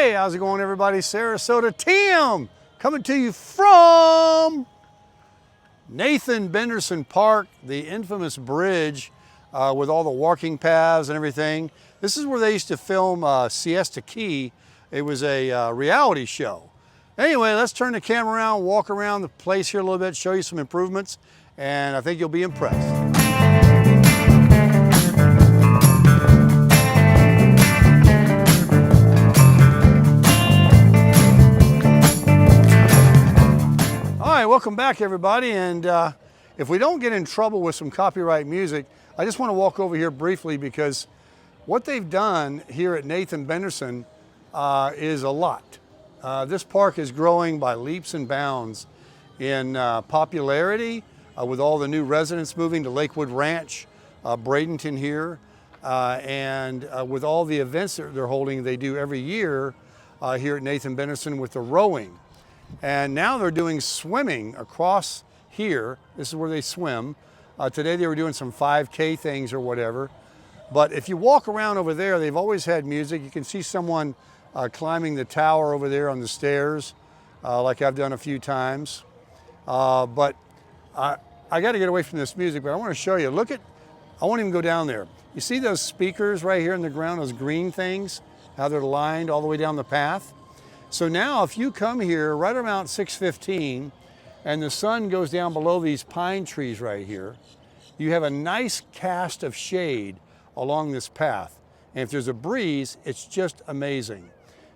Hey, how's it going, everybody? Sarasota Tim coming to you from Nathan Benderson Park, the infamous bridge with all the walking paths and everything. This is where they used to film Siesta Key. It was a reality show. Anyway, let's turn the camera around, walk around the place here a little bit, show you some improvements, and I think you'll be impressed. All right, welcome back, everybody. And if we don't get in trouble with some copyright music, I just want to walk over here briefly because what they've done here at Nathan Benderson is a lot. This park is growing by leaps and bounds in popularity with all the new residents moving to Lakewood Ranch, Bradenton here, and with all the events that they're holding, they do every year here at Nathan Benderson with the rowing. And now they're doing swimming across here. This is where they swim. Today they were doing some 5K things or whatever. But if you walk around over there, they've always had music. You can see someone climbing the tower over there on the stairs, like I've done a few times. But I got to get away from this music, but I want to show you. I won't even go down there. You see those speakers right here in the ground, those green things, how they're lined all the way down the path? So now if you come here right around 6:15 and the sun goes down below these pine trees right here, you have a nice cast of shade along this path. And if there's a breeze, it's just amazing.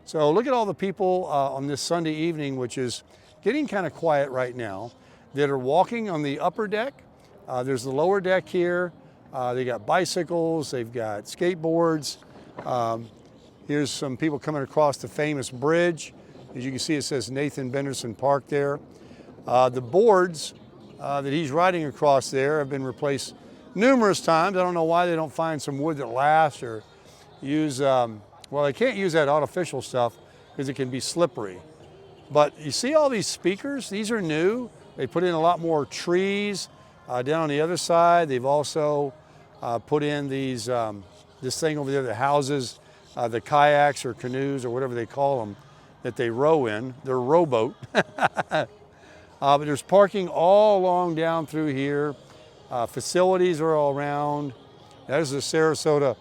So look at all the people on this Sunday evening, which is getting kind of quiet right now, that are walking on the upper deck. There's the lower deck here. They got bicycles, they've got skateboards. Here's some people coming across the famous bridge. As you can see, it says Nathan Benderson Park there. The boards that he's riding across there have been replaced numerous times. I don't know why they don't find some wood that lasts or use, well, they can't use that artificial stuff because it can be slippery. But you see all these speakers? These are new. They put in a lot more trees down on the other side. They've also put in these, this thing over there that houses the kayaks or canoes or whatever they call them that they row in. They're rowboat. But there's parking all along down through here. Facilities are all around. There's the Sarasota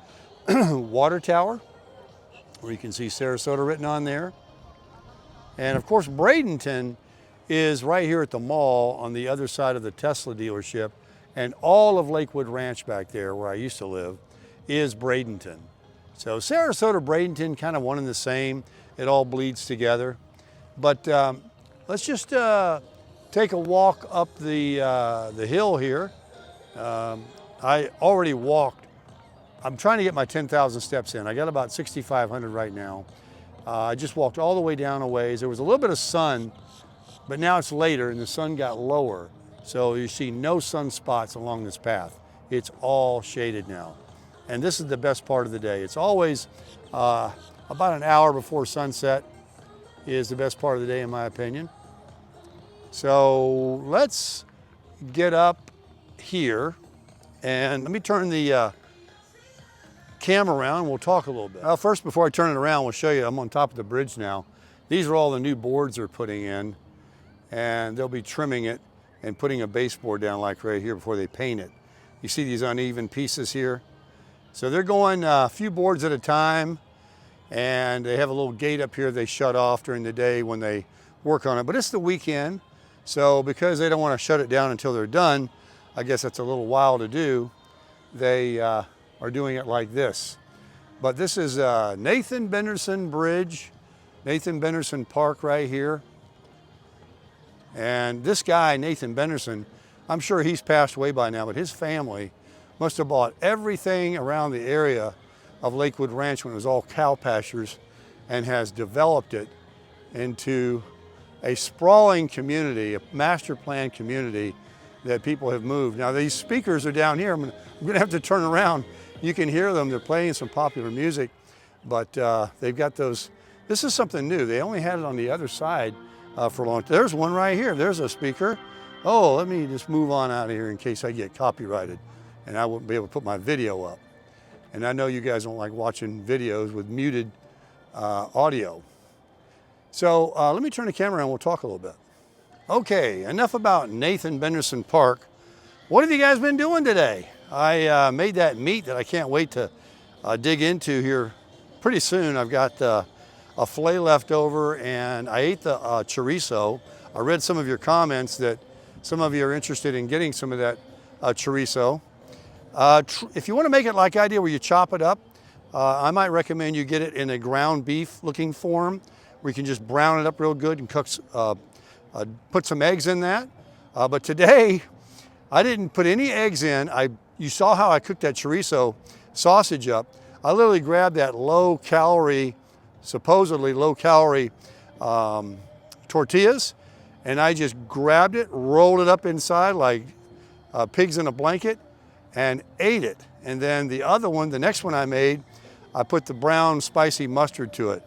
water tower where you can see Sarasota written on there. And of course, Bradenton is right here at the mall on the other side of the Tesla dealership. And all of Lakewood Ranch back there where I used to live is Bradenton. So Sarasota, Bradenton, kind of one and the same. It all bleeds together. But let's just take a walk up the hill here. I already walked. I'm trying to get my 10,000 steps in. I got about 6,500 right now. I just walked all the way down a ways. There was a little bit of sun, but now it's later and the sun got lower. So you see no sunspots along this path. It's all shaded now. And this is the best part of the day. It's always about an hour before sunset is the best part of the day, in my opinion. So let's get up here and let me turn the camera around and we'll talk a little bit. First, before I turn it around, we'll show you, I'm on top of the bridge now. These are all the new boards they're putting in, and they'll be trimming it and putting a baseboard down like right here before they paint it. You see these uneven pieces here? So they're going a few boards at a time, and they have a little gate up here they shut off during the day when they work on it. But it's the weekend, so because they don't want to shut it down until they're done, I guess that's a little while to do, they are doing it like this. But this is Nathan Benderson Bridge, Nathan Benderson Park right here. And this guy, Nathan Benderson, I'm sure he's passed away by now, but his family must have bought everything around the area of Lakewood Ranch when it was all cow pastures and has developed it into a sprawling community, a master plan community that people have moved. Now these speakers are down here. I'm gonna have to turn around. You can hear them, they're playing some popular music, but they've got those, this is something new. They only had it on the other side for a long time. There's one right here, there's a speaker. Oh, let me just move on out of here in case I get copyrighted and I wouldn't be able to put my video up. And I know you guys don't like watching videos with muted audio. So let me turn the camera around, we'll talk a little bit. Okay, enough about Nathan Benderson Park. What have you guys been doing today? I made that meat that I can't wait to dig into here pretty soon. I've got a filet left over, and I ate the chorizo. I read some of your comments that some of you are interested in getting some of that chorizo. If you want to make it like I did, where you chop it up, I might recommend you get it in a ground beef looking form, where you can just brown it up real good and cook, put some eggs in that. But today, I didn't put any eggs in. You saw how I cooked that chorizo sausage up. I literally grabbed that low-calorie, supposedly low-calorie tortillas, and I just grabbed it, rolled it up inside like pigs in a blanket, and ate it. And then the other one, the next one I made, I put the brown spicy mustard to it,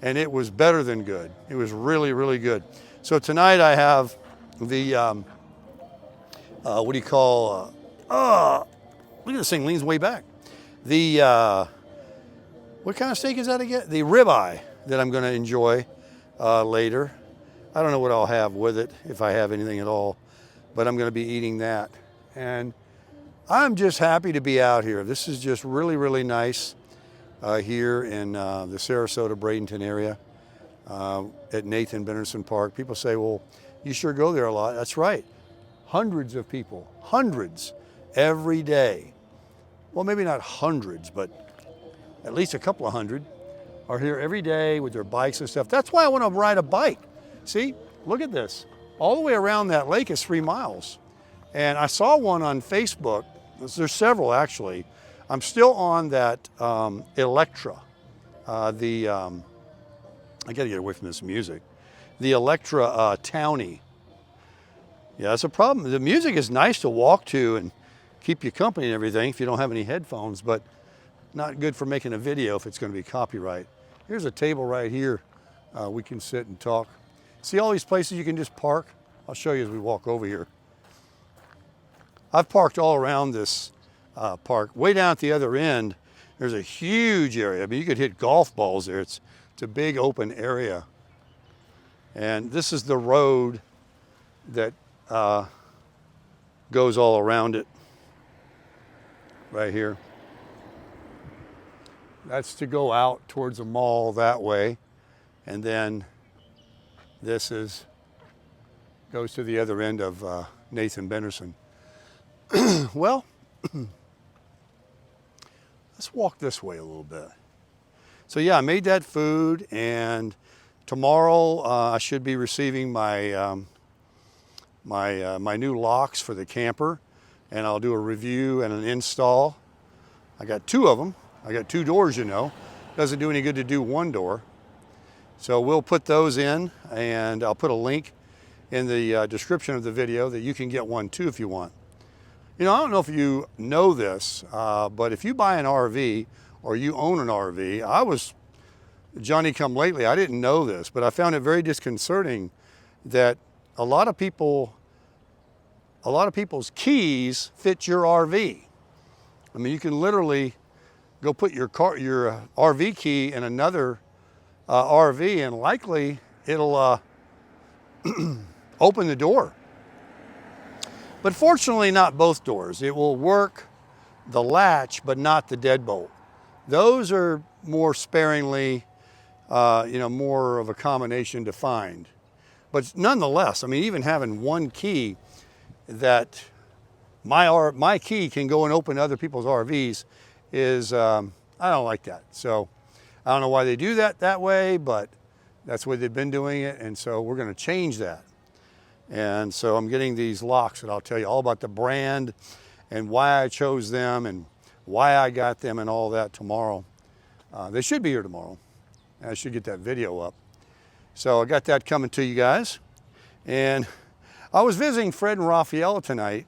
and it was better than good. It was really, really good. So tonight I have the, what do you call, look at this thing, leans way back. The, what kind of steak is that again? The ribeye that I'm gonna enjoy later. I don't know what I'll have with it, if I have anything at all, but I'm gonna be eating that. And I'm just happy to be out here. This is just really, really nice here in the Sarasota, Bradenton area at Nathan Benderson Park. People say, well, you sure go there a lot. That's right. Hundreds of people, hundreds every day. Well, maybe not hundreds, but at least a couple of hundred are here every day with their bikes and stuff. That's why I want to ride a bike. See, look at this. All the way around that lake is 3 miles. And I saw one on Facebook. There's several actually. I'm still on that Electra. I gotta get away from this music. The Electra Townie. Yeah, that's a problem. The music is nice to walk to and keep you company and everything if you don't have any headphones, but not good for making a video if it's gonna be copyright. Here's a table right here. We can sit and talk. See all these places you can just park? I'll show you as we walk over here. I've parked all around this park. Way down at the other end, there's a huge area. I mean, you could hit golf balls there. It's a big open area. And this is the road that goes all around it, right here. That's to go out towards the mall that way. And then this goes to the other end of Nathan Benderson. Well, let's walk this way a little bit. So yeah, I made that food, and tomorrow I should be receiving my my new locks for the camper, and I'll do a review and an install. I got 2 of them. I got 2 doors, you know. Doesn't do any good to do 1 door. So we'll put those in, and I'll put a link in the description of the video that you can get one too if you want. You know, I don't know if you know this, but if you buy an RV or you own an RV, I was Johnny come lately, I didn't know this, but I found it very disconcerting that a lot of people's keys fit your RV. I mean, you can literally go put your RV key in another RV, and likely it'll open the door. But fortunately, not both doors. It will work the latch, but not the deadbolt. Those are more sparingly, more of a combination to find. But nonetheless, I mean, even having 1 key that my key can go and open other people's RVs is, I don't like that. So I don't know why they do that way, but that's the way they've been doing it. And so we're going to change that. And so I'm getting these locks that I'll tell you all about the brand and why I chose them and why I got them and all that tomorrow. They should be here tomorrow. I should get that video up. So I got that coming to you guys. And I was visiting Fred and Raphael tonight,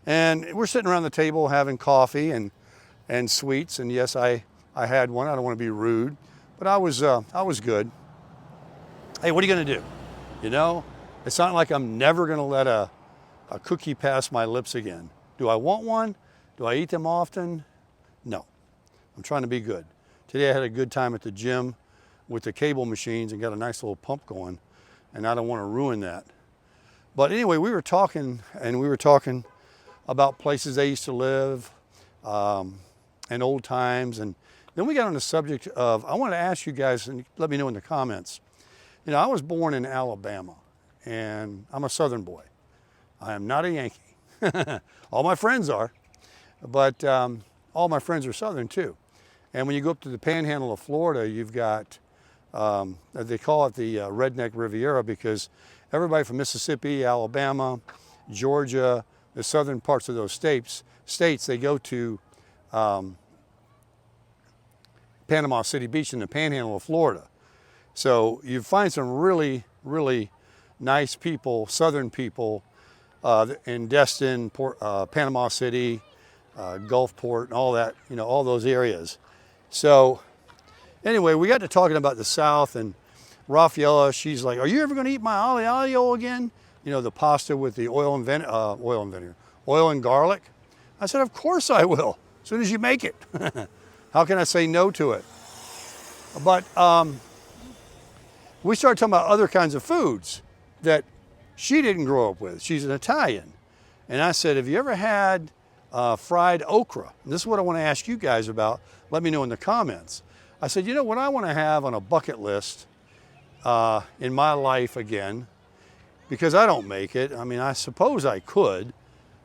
and we're sitting around the table having coffee and sweets. And yes, I had one. I don't want to be rude, but I was good. Hey, what are you going to do? You know? It's not like I'm never going to let a cookie pass my lips again. Do I want one? Do I eat them often? No. I'm trying to be good. Today I had a good time at the gym. with the cable machines and got a nice little pump going, and I don't want to ruin that. But anyway, we were talking about places they used to live and old times, and then we got on the subject of, I want to ask you guys, and let me know in the comments. You know, I was born in Alabama, and I'm a Southern boy. I am not a Yankee. All my friends are, but all my friends are Southern too. And when you go up to the panhandle of Florida, you've got, they call it the Redneck Riviera, because everybody from Mississippi, Alabama, Georgia, the southern parts of those states, they go to Panama City Beach in the panhandle of Florida. So you find some really, really nice people, Southern people, in Destin, Panama City, Gulfport, and all that, you know, all those areas. So anyway, we got to talking about the South, and Rafaela, she's like, "Are you ever going to eat my aglio olio again? You know, the pasta with the oil and vinegar, oil and garlic." I said, "Of course I will, as soon as you make it." How can I say no to it? But we started talking about other kinds of foods that she didn't grow up with. She's an Italian. And I said, "Have you ever had fried okra?" And this is what I want to ask you guys about. Let me know in the comments. I said, you know what I want to have on a bucket list in my life again, because I don't make it. I mean, I suppose I could,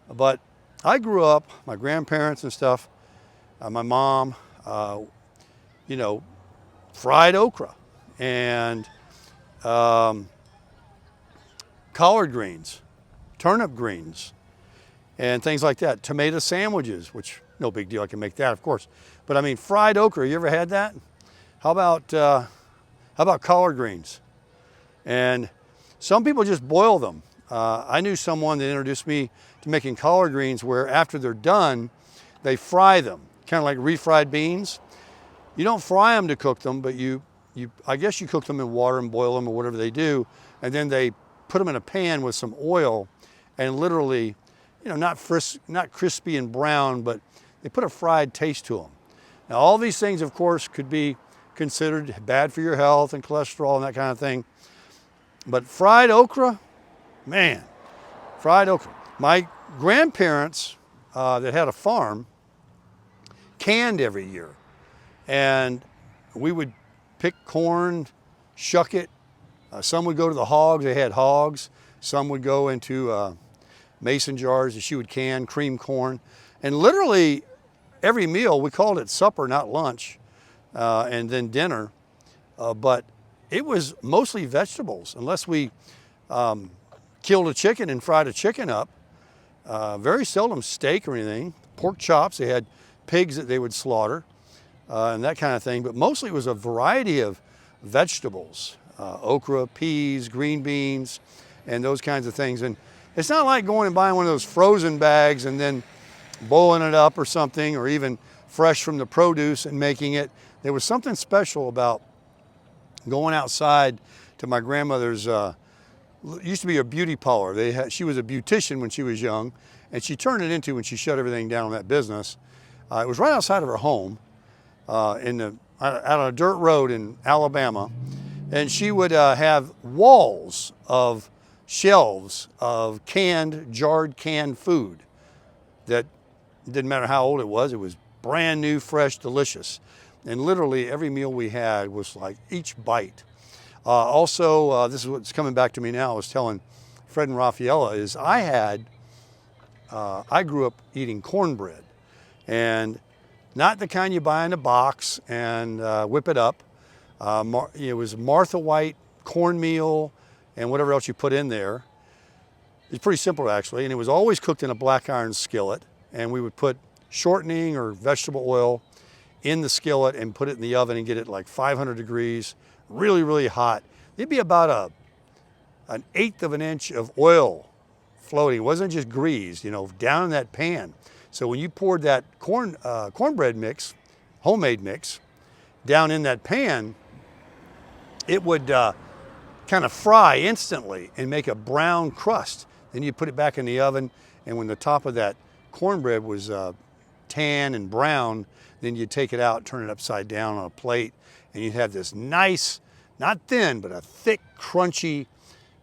but I grew up, my grandparents and stuff, my mom, you know, fried okra and collard greens, turnip greens, and things like that. Tomato sandwiches, which no big deal, I can make that, of course. But I mean, fried okra, you ever had that? How about collard greens? And some people just boil them. I knew someone that introduced me to making collard greens, where after they're done, they fry them, kind of like refried beans. You don't fry them to cook them, but I guess you cook them in water and boil them or whatever they do, and then they put them in a pan with some oil, and literally, you know, not crispy and brown, but they put a fried taste to them. Now, all these things, of course, could be considered bad for your health and cholesterol and that kind of thing. But fried okra, man, fried okra. My grandparents that had a farm canned every year. And we would pick corn, shuck it. Some would go to the hogs, they had hogs. Some would go into mason jars that she would can, cream corn. And literally every meal, we called it supper, not lunch, and then dinner. But it was mostly vegetables, unless we killed a chicken and fried a chicken up. Very seldom steak or anything. Pork chops, they had pigs that they would slaughter. And that kind of thing, but mostly it was a variety of vegetables, okra, peas, green beans, and those kinds of things. And it's not like going and buying one of those frozen bags and then boiling it up or something, or even fresh from the produce and making it. There was something special about going outside to my grandmother's, used to be a beauty parlor. She was a beautician when she was young, and she turned it into when she shut everything down on that business. It was right outside of her home. Out on a dirt road in Alabama, and she would have walls of shelves of jarred canned food that didn't matter how old it was brand new, fresh, delicious. And literally every meal we had was like each bite. Also, this is what's coming back to me now, I was telling Fred and Rafaela, is I grew up eating cornbread, and not the kind you buy in a box and whip it up. It was Martha White cornmeal and whatever else you put in there. It's pretty simple, actually, and it was always cooked in a black iron skillet, and we would put shortening or vegetable oil in the skillet and put it in the oven and get it like 500 degrees, really, really hot. It'd be about an eighth of an inch of oil floating. It wasn't just greased, you know, down in that pan. So when you poured that cornbread mix, homemade mix, down in that pan, it would kind of fry instantly and make a brown crust. Then you put it back in the oven, and when the top of that cornbread was tan and brown, then you take it out, turn it upside down on a plate, and you'd have this nice, not thin, but a thick, crunchy,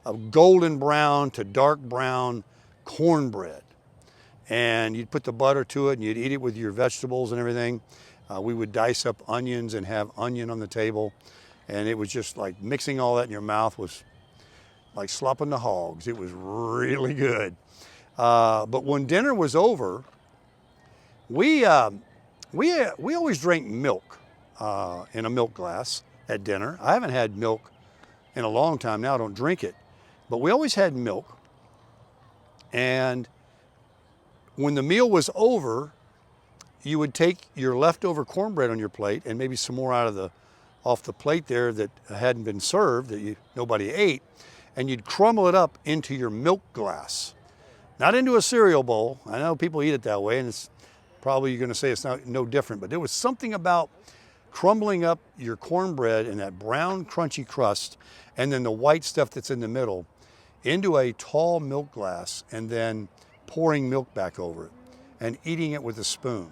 of golden brown to dark brown cornbread. And you'd put the butter to it and you'd eat it with your vegetables and everything. We would dice up onions and have onion on the table. And it was just like mixing all that in your mouth was like slopping the hogs. It was really good. But when dinner was over, we always drank milk in a milk glass at dinner. I haven't had milk in a long time now. I don't drink it. But we always had milk. And when the meal was over, you would take your leftover cornbread on your plate and maybe some more off the plate there that hadn't been served, that nobody ate, and you'd crumble it up into your milk glass. Not into a cereal bowl. I know people eat it that way, and it's probably you're gonna say it's no different, but there was something about crumbling up your cornbread in that brown crunchy crust and then the white stuff that's in the middle into a tall milk glass and then pouring milk back over it and eating it with a spoon.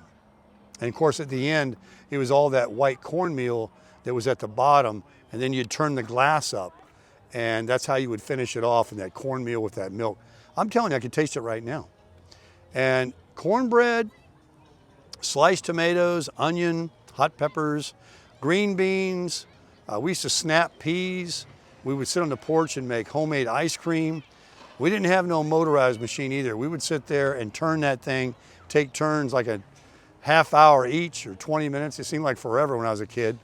And of course at the end, it was all that white cornmeal that was at the bottom, and then you'd turn the glass up, and that's how you would finish it off in that cornmeal with that milk. I'm telling you, I can taste it right now. And cornbread, sliced tomatoes, onion, hot peppers, green beans. We used to snap peas. We would sit on the porch and make homemade ice cream. We didn't have no motorized machine either. We would sit there and turn that thing, take turns like a half hour each or 20 minutes. It seemed like forever when I was a kid.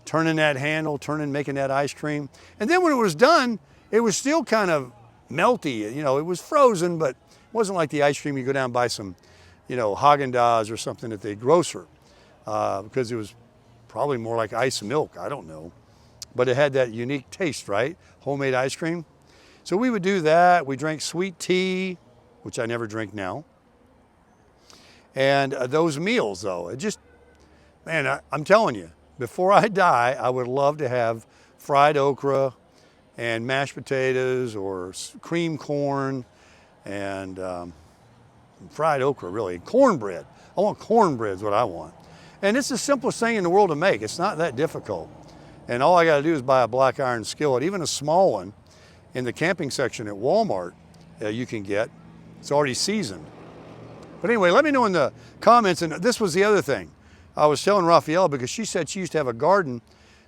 Turning that handle, making that ice cream. And then when it was done, it was still kind of melty. You know, it was frozen, but it wasn't like the ice cream you go down and buy some, Haagen-Dazs or something at the grocer, because it was probably more like ice milk. I don't know. But it had that unique taste, right? Homemade ice cream. So we would do that. We drank sweet tea, which I never drink now. And those meals, though, I'm telling you, before I die, I would love to have fried okra and mashed potatoes or cream corn and fried okra, really. Cornbread. I want cornbread is what I want. And it's the simplest thing in the world to make. It's not that difficult. And all I got to do is buy a black iron skillet, even a small one, in the camping section at Walmart you can get. It's already seasoned. But anyway, let me know in the comments. And this was the other thing. I was telling Raphaela, because she said she used to have a garden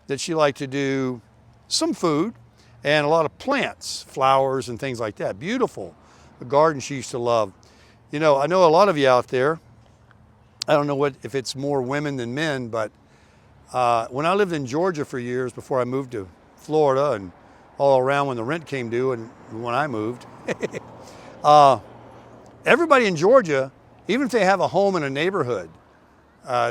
that she liked to do some food and a lot of plants, flowers and things like that. Beautiful. A garden she used to love. I know a lot of you out there, I don't know if it's more women than men, but when I lived in Georgia for years before I moved to Florida and all around when the rent came due and when I moved, everybody in Georgia, even if they have a home in a neighborhood,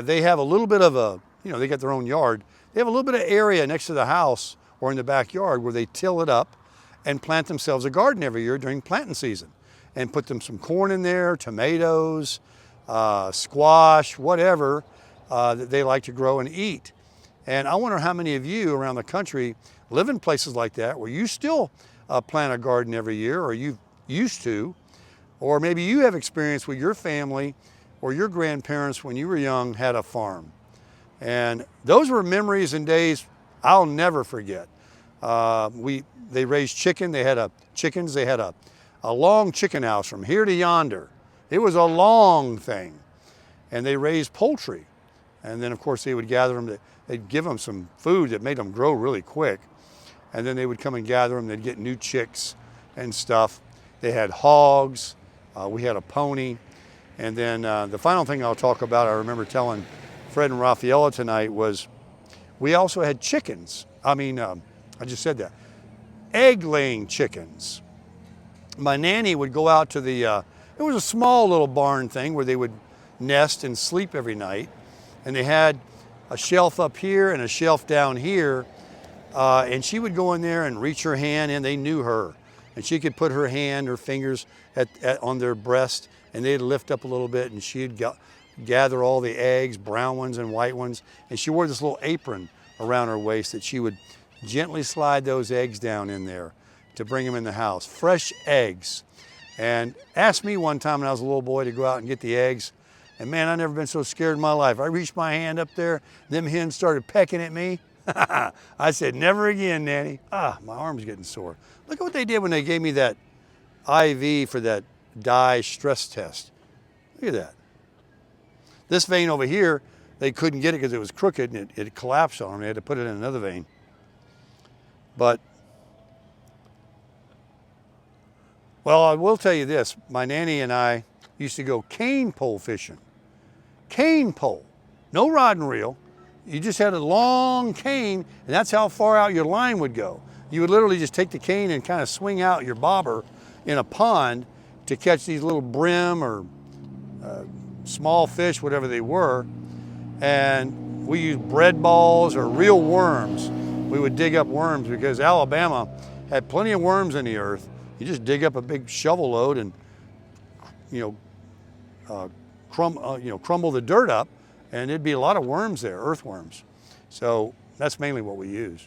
they have a little bit of they got their own yard. They have a little bit of area next to the house or in the backyard where they till it up and plant themselves a garden every year during planting season and put them some corn in there, tomatoes, squash, whatever that they like to grow and eat. And I wonder how many of you around the country live in places like that where you still plant a garden every year, or you used to, or maybe you have experience with your family or your grandparents when you were young had a farm. And those were memories and days I'll never forget. They raised chicken. They had chickens. They had a long chicken house from here to yonder. It was a long thing. And they raised poultry. And then of course they would gather them. They'd give them some food that made them grow really quick. And then they would come and gather them. They'd get new chicks and stuff. They had hogs. We had a pony. And then the final thing I'll talk about, I remember telling Fred and Raphaela tonight, was we also had chickens. I just said that. Egg-laying chickens. My nanny would go out to it was a small little barn thing where they would nest and sleep every night. And they had a shelf up here and a shelf down here. And she would go in there and reach her hand in. They knew her. And she could put her hand, her fingers on their breast, and they'd lift up a little bit, and she'd gather all the eggs, brown ones and white ones. And she wore this little apron around her waist that she would gently slide those eggs down in there to bring them in the house. Fresh eggs. And asked me one time when I was a little boy to go out and get the eggs. And man, I've never been so scared in my life. I reached my hand up there, them hens started pecking at me. I said, never again, Nanny. Ah, my arm's getting sore. Look at what they did when they gave me that IV for that dye stress test. Look at that. This vein over here, they couldn't get it because it was crooked and it collapsed on them. They had to put it in another vein. But, well, I will tell you this. My nanny and I used to go cane pole fishing. Cane pole. No rod and reel. You just had a long cane, and that's how far out your line would go. You would literally just take the cane and kind of swing out your bobber in a pond to catch these little brim or small fish, whatever they were. And we used bread balls or real worms. We would dig up worms because Alabama had plenty of worms in the earth. You just dig up a big shovel load and, crumble the dirt up, and there'd be a lot of worms there, earthworms. So that's mainly what we use.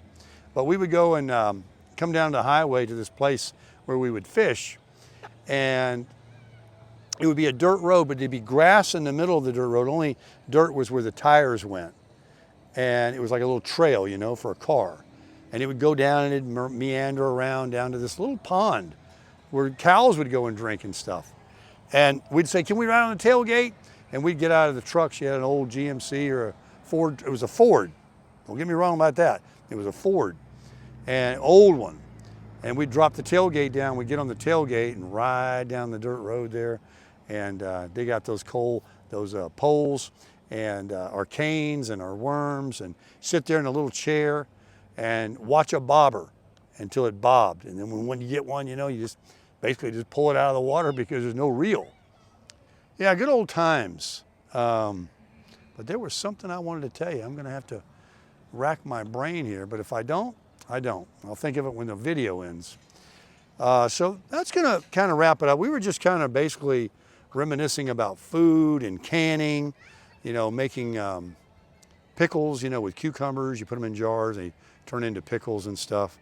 But we would go and come down the highway to this place where we would fish, and it would be a dirt road, but there'd be grass in the middle of the dirt road. Only dirt was where the tires went. And it was like a little trail, for a car. And it would go down and it'd meander around down to this little pond where cows would go and drink and stuff. And we'd say, can we ride on the tailgate? And we'd get out of the truck. She had an old GMC or a Ford. It was a Ford. Don't get me wrong about that. It was a Ford, an old one. And we'd drop the tailgate down. We'd get on the tailgate and ride down the dirt road there and dig out those poles and our canes and our worms and sit there in a little chair and watch a bobber until it bobbed. And then when you get one, you just basically just pull it out of the water because there's no reel. Yeah, good old times. But there was something I wanted to tell you. I'm gonna have to rack my brain here, but if I don't, I don't. I'll think of it when the video ends. So that's gonna kind of wrap it up. We were just kind of basically reminiscing about food and canning, making pickles, with cucumbers. You put them in jars, they turn into pickles and stuff.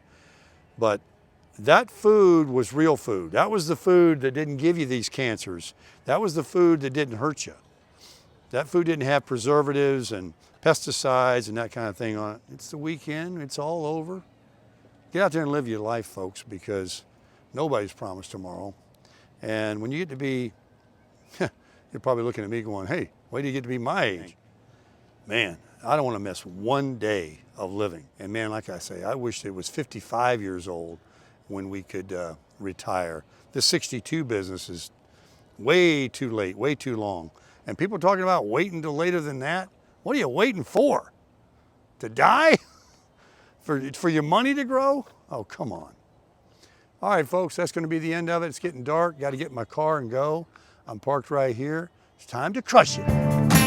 But that food was real food. That was the food that didn't give you these cancers. That was the food that didn't hurt you. That food didn't have preservatives and pesticides and that kind of thing on it. It's the weekend, it's all over. Get out there and live your life, folks, because nobody's promised tomorrow. And when you get to be, you're probably looking at me going, hey, wait till you get to be my age. Man, I don't want to miss one day of living. And man, like I say, I wish it was 55 years old when we could retire. The 62 business is way too late, way too long. And people are talking about waiting till later than that. What are you waiting for? To die? For your money to grow? Oh, come on. All right, folks, that's going to be the end of it. It's getting dark. Got to get in my car and go. I'm parked right here. It's time to crush it.